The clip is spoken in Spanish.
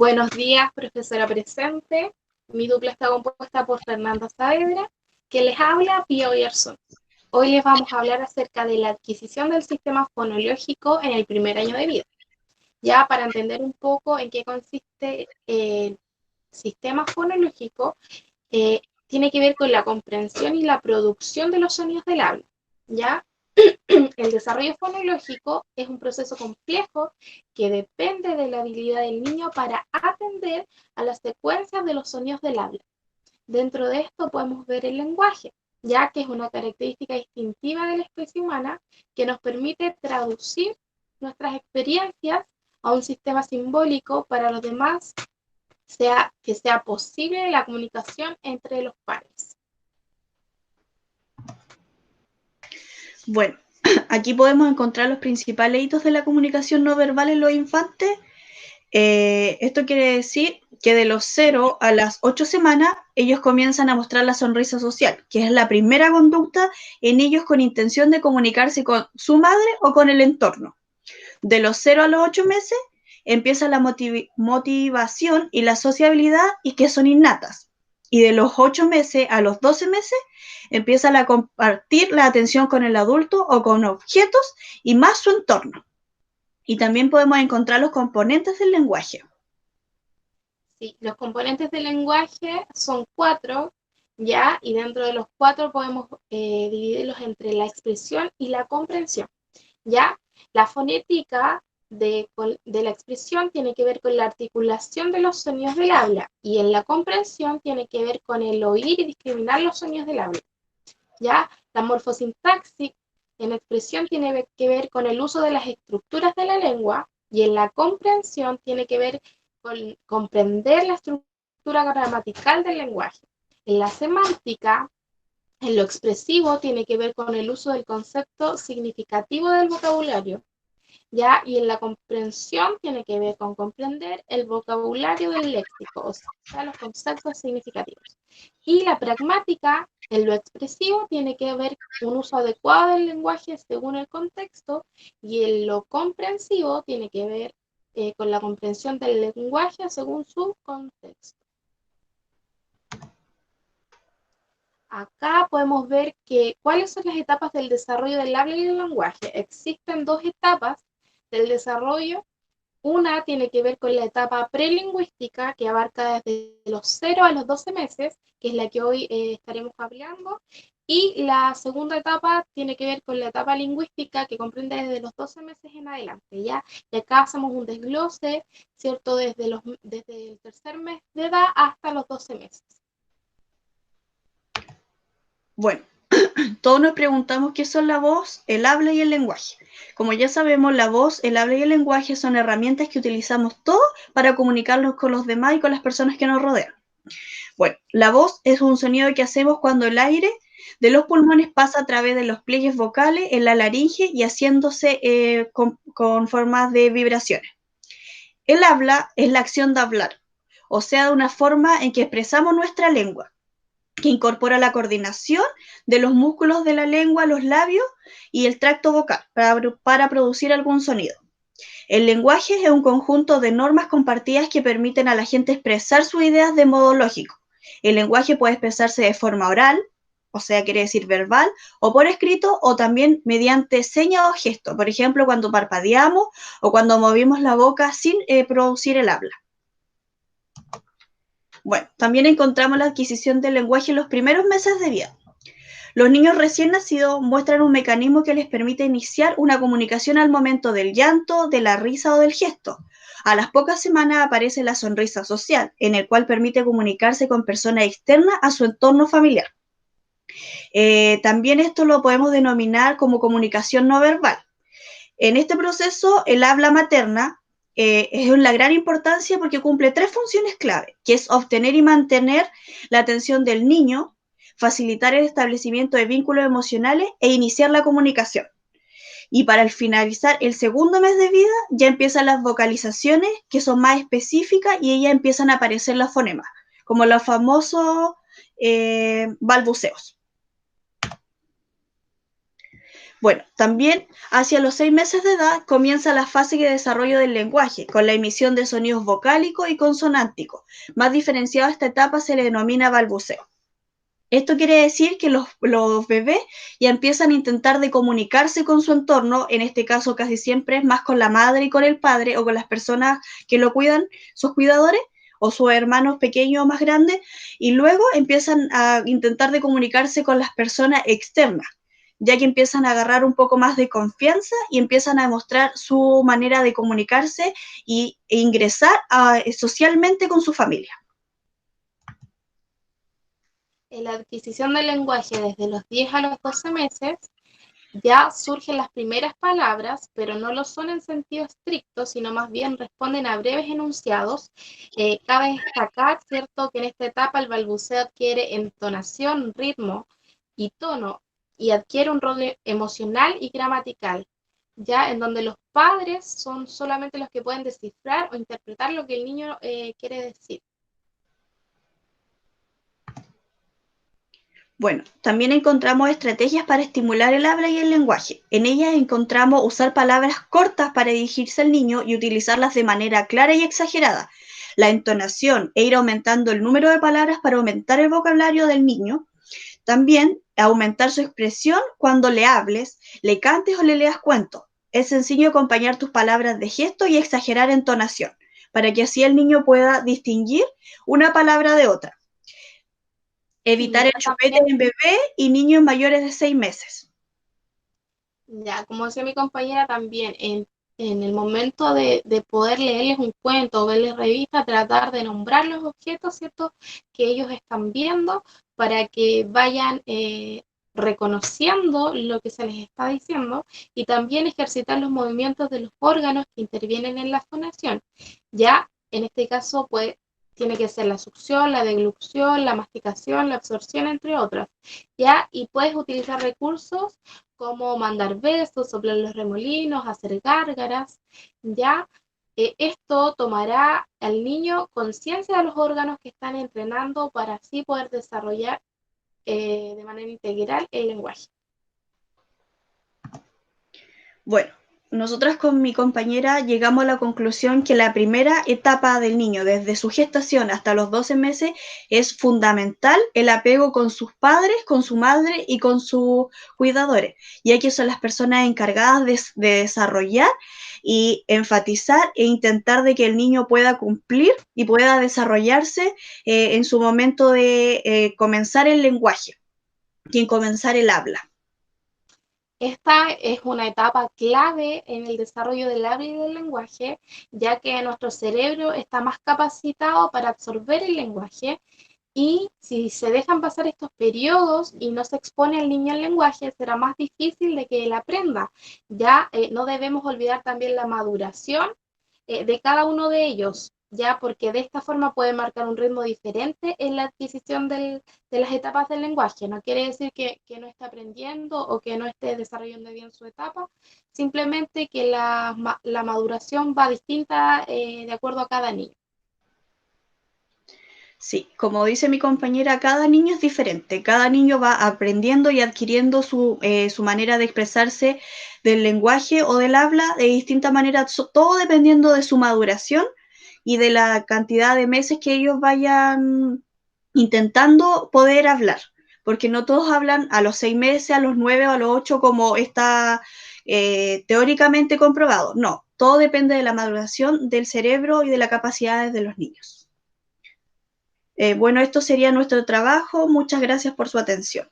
Buenos días, profesora presente. Mi dupla está compuesta por Fernanda Saavedra, que les habla Pía Oyarson. Hoy les vamos a hablar acerca de la adquisición del sistema fonológico en el primer año de vida. Ya para entender un poco en qué consiste el sistema fonológico, tiene que ver con la comprensión y la producción de los sonidos del habla. ¿Ya? El desarrollo fonológico es un proceso complejo que depende de la habilidad del niño para atender a las secuencias de los sonidos del habla. Dentro de esto podemos ver el lenguaje, ya que es una característica distintiva de la especie humana que nos permite traducir nuestras experiencias a un sistema simbólico para los demás, que sea posible la comunicación entre los pares. Bueno, aquí podemos encontrar los principales hitos de la comunicación no verbal en los infantes. Esto quiere decir que de los 0 a las 8 semanas ellos comienzan a mostrar la sonrisa social, que es la primera conducta en ellos con intención de comunicarse con su madre o con el entorno. De los 0 a los 8 meses empieza la motivación y la sociabilidad, y que son innatas. Y de los 8 meses a los 12 meses empieza a compartir la atención con el adulto o con objetos y más su entorno. Y también podemos encontrar los componentes del lenguaje. Sí, los componentes del lenguaje son 4, ¿ya? Y dentro de los 4 podemos dividirlos entre la expresión y la comprensión, ¿ya? La fonética de la expresión tiene que ver con la articulación de los sonidos del habla, y en la comprensión tiene que ver con el oír y discriminar los sonidos del habla, ¿ya? La morfosintaxis en la expresión tiene que ver con el uso de las estructuras de la lengua, y en la comprensión tiene que ver con comprender la estructura gramatical del lenguaje. En la semántica, en lo expresivo, tiene que ver con el uso del concepto significativo del vocabulario, ¿ya? Y en la comprensión tiene que ver con comprender el vocabulario del léxico, o sea, los conceptos significativos. Y la pragmática, en lo expresivo, tiene que ver un uso adecuado del lenguaje según el contexto, y en lo comprensivo tiene que ver con la comprensión del lenguaje según su contexto. Acá podemos ver cuáles son las etapas del desarrollo del habla y del lenguaje. Existen 2 etapas del desarrollo. Una tiene que ver con la etapa prelingüística, que abarca desde los 0 a los 12 meses, que es la que hoy estaremos hablando. Y la segunda etapa tiene que ver con la etapa lingüística, que comprende desde los 12 meses en adelante, ¿ya? Y acá hacemos un desglose, ¿cierto? Desde el tercer mes de edad hasta los 12 meses. Bueno, todos nos preguntamos qué son la voz, el habla y el lenguaje. Como ya sabemos, la voz, el habla y el lenguaje son herramientas que utilizamos todos para comunicarnos con los demás y con las personas que nos rodean. Bueno, la voz es un sonido que hacemos cuando el aire de los pulmones pasa a través de los pliegues vocales en la laringe y haciéndose con formas de vibraciones. El habla es la acción de hablar, o sea, de una forma en que expresamos nuestra lengua, que incorpora la coordinación de los músculos de la lengua, los labios y el tracto vocal para producir algún sonido. El lenguaje es un conjunto de normas compartidas que permiten a la gente expresar sus ideas de modo lógico. El lenguaje puede expresarse de forma oral, o sea, quiere decir verbal, o por escrito, o también mediante señas o gestos, por ejemplo, cuando parpadeamos o cuando movimos la boca sin producir el habla. Bueno, también encontramos la adquisición del lenguaje en los primeros meses de vida. Los niños recién nacidos muestran un mecanismo que les permite iniciar una comunicación al momento del llanto, de la risa o del gesto. A las pocas semanas aparece la sonrisa social, en el cual permite comunicarse con personas externas a su entorno familiar. También esto lo podemos denominar como comunicación no verbal. En este proceso, el habla materna es de la gran importancia porque cumple 3 funciones clave, que es obtener y mantener la atención del niño, facilitar el establecimiento de vínculos emocionales e iniciar la comunicación. Y para finalizar el segundo mes de vida ya empiezan las vocalizaciones, que son más específicas, y ellas empiezan a aparecer los fonemas, como los famosos balbuceos. Bueno, también hacia los 6 meses de edad comienza la fase de desarrollo del lenguaje, con la emisión de sonidos vocálicos y consonánticos. Más diferenciado a esta etapa se le denomina balbuceo. Esto quiere decir que los bebés ya empiezan a intentar de comunicarse con su entorno, en este caso casi siempre es más con la madre y con el padre o con las personas que lo cuidan, sus cuidadores o sus hermanos pequeños o más grandes, y luego empiezan a intentar de comunicarse con las personas externas, ya que empiezan a agarrar un poco más de confianza y empiezan a demostrar su manera de comunicarse e ingresar socialmente con su familia. En la adquisición del lenguaje desde los 10 a los 12 meses, ya surgen las primeras palabras, pero no lo son en sentido estricto, sino más bien responden a breves enunciados. Cabe destacar, ¿cierto?, que en esta etapa el balbuceo adquiere entonación, ritmo y tono, y adquiere un rol emocional y gramatical, ya en donde los padres son solamente los que pueden descifrar o interpretar lo que el niño quiere decir. Bueno, también encontramos estrategias para estimular el habla y el lenguaje. En ellas encontramos usar palabras cortas para dirigirse al niño y utilizarlas de manera clara y exagerada. La entonación e ir aumentando el número de palabras para aumentar el vocabulario del niño. También aumentar su expresión cuando le hables, le cantes o le leas cuentos. Es sencillo acompañar tus palabras de gesto y exagerar entonación, para que así el niño pueda distinguir una palabra de otra. Evitar el chupete en bebé y niños mayores de 6 meses. Ya, como decía mi compañera también, en el momento de poder leerles un cuento o verles revista, tratar de nombrar los objetos, ¿cierto?, que ellos están viendo para que vayan reconociendo lo que se les está diciendo y también ejercitar los movimientos de los órganos que intervienen en la fonación. Ya, en este caso, pues, tiene que ser la succión, la deglución, la masticación, la absorción, entre otras. ¿Ya? Y puedes utilizar recursos como mandar besos, soplar los remolinos, hacer gárgaras, ¿ya? Esto tomará al niño conciencia de los órganos que están entrenando para así poder desarrollar de manera integral el lenguaje. Bueno, nosotras con mi compañera llegamos a la conclusión que la primera etapa del niño, desde su gestación hasta los 12 meses, es fundamental el apego con sus padres, con su madre y con sus cuidadores, ya que son las personas encargadas de desarrollar y enfatizar e intentar de que el niño pueda cumplir y pueda desarrollarse en su momento de comenzar el lenguaje y en comenzar el habla. Esta es una etapa clave en el desarrollo del habla y del lenguaje, ya que nuestro cerebro está más capacitado para absorber el lenguaje y si se dejan pasar estos periodos y no se expone al niño al lenguaje, será más difícil de que él aprenda. Ya no debemos olvidar también la maduración de cada uno de ellos, ya porque de esta forma puede marcar un ritmo diferente en la adquisición de las etapas del lenguaje. No quiere decir que no esté aprendiendo o que no esté desarrollando bien su etapa, simplemente que la maduración va distinta de acuerdo a cada niño. Sí, como dice mi compañera, cada niño es diferente, cada niño va aprendiendo y adquiriendo su manera de expresarse del lenguaje o del habla de distinta manera, todo dependiendo de su maduración y de la cantidad de meses que ellos vayan intentando poder hablar, porque no todos hablan a los 6 meses, a los 9 o a los 8 como está teóricamente comprobado, no, todo depende de la maduración del cerebro y de las capacidades de los niños. Bueno, esto sería nuestro trabajo. Muchas gracias por su atención.